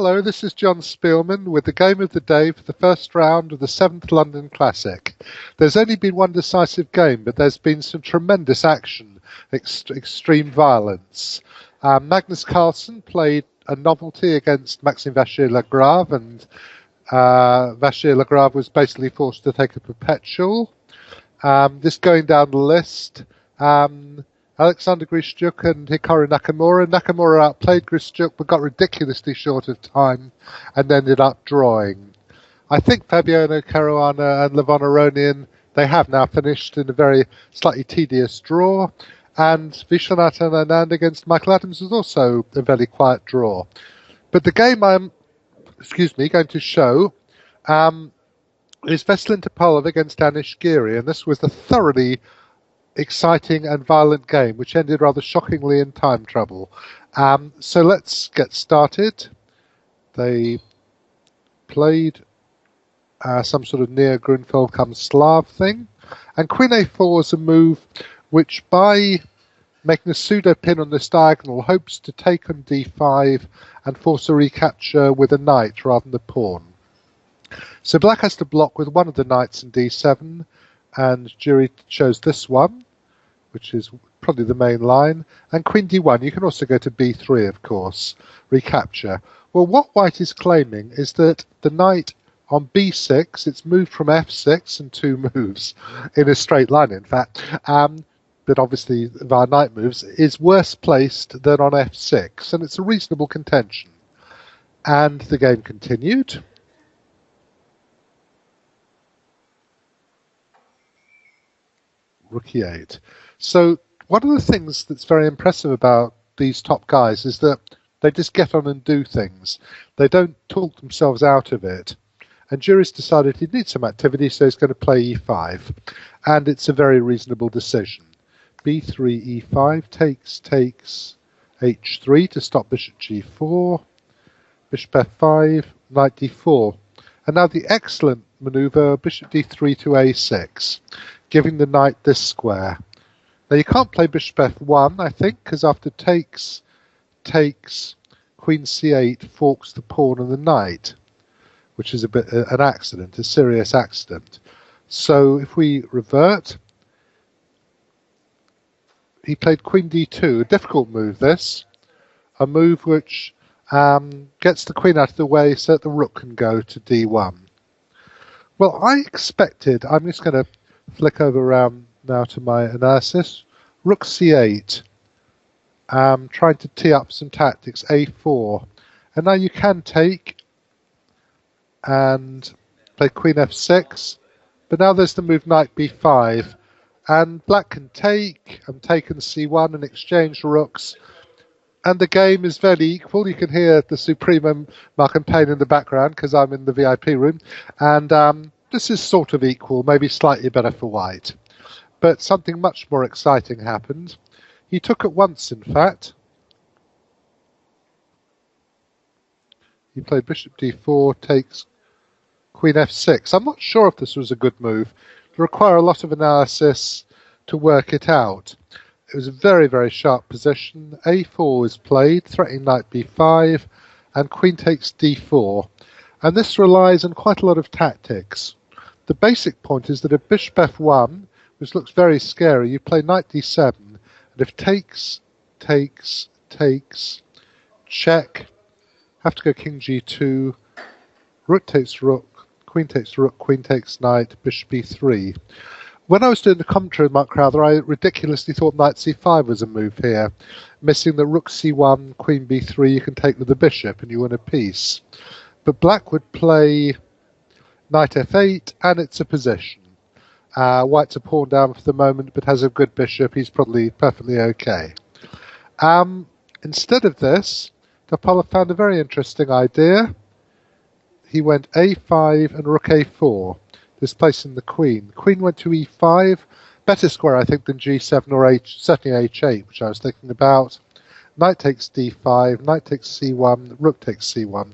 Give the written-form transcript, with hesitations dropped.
Hello, this is Jon Speelman with the game of the day for the first round of the 7th London Classic. There's only been one decisive game, but there's been some tremendous action, extreme violence. Magnus Carlsen played a novelty against Maxime Vachier-Lagrave, and Vachier-Lagrave was basically forced to take a perpetual. This going down the list, Alexander Grischuk and Hikaru Nakamura. Nakamura outplayed Grischuk but got ridiculously short of time and ended up drawing. I think Carlsen-Caruana and Aronian-Anand, they have now finished in a very slightly tedious draw. And Aronian-Anand against Michael-Adams was also a very quiet draw. But the game I'm going to show is Veselin Topalov against Anish Giri, and this was a thoroughly exciting and violent game, which ended rather shockingly in time trouble. So let's get started. They played some sort of near Grunfeld come Slav thing, and Queen A4 is a move which, by making a pseudo pin on this diagonal, hopes to take on D5 and force a recapture with a knight rather than the pawn. So black has to block with one of the knights in D7, and Giri chose this one, which is probably the main line, and Queen D1. You can also go to B3, of course, recapture. Well, what white is claiming is that the knight on B6, it's moved from F6 in 2 moves, in a straight line, in fact, but obviously via knight moves, is worse placed than on F6, and it's a reasonable contention. And the game continued. Rook E8. So one of the things that's very impressive about these top guys is that they just get on and do things. They don't talk themselves out of it. And Giri's decided he needs some activity, so he's going to play E5. And it's a very reasonable decision. B3, E5, takes H3 to stop bishop G4, bishop F5, knight D4. And now the excellent maneuver, bishop D3 to A6, giving the knight this square. Now you can't play bishop F1, I think, because after takes, Queen C8 forks the pawn and the knight, which is a bit an accident, a serious accident. So if we revert, he played Queen D2, a difficult move this, a move which gets the queen out of the way so that the rook can go to D1. Well, I expected, I'm just going to flick over around now to my analysis, Rook C8, trying to tee up some tactics, A4, and now you can take and play Queen F6, but now there's the move Knight B5, and black can take and take and C1 and exchange rooks, and the game is very equal. You can hear the Supremo Mark and Payne in the background because I'm in the VIP room, and this is sort of equal, maybe slightly better for white. But something much more exciting happened. He took at once, in fact. He played bishop D4, takes Queen F6. I'm not sure if this was a good move. It would require a lot of analysis to work it out. It was a very, very sharp position. A4 was played, threatening knight B5, and Queen takes D4. And this relies on quite a lot of tactics. The basic point is that if bishop F1, which looks very scary, you play knight D7, and if takes, check, have to go king G2, rook takes rook, queen takes knight, bishop B3. When I was doing the commentary with Mark Crowther, I ridiculously thought knight C5 was a move here, missing the rook C1, queen B3, you can take with the bishop and you win a piece. But black would play knight F8, and it's a position. White's a pawn down for the moment, but has a good bishop. He's probably perfectly okay. Instead of this, Topalov found a very interesting idea. He went A5 and rook A4, displacing the queen. Queen went to E5, better square, I think, than G7 or certainly H8, which I was thinking about. Knight takes D5, knight takes C1, rook takes C1.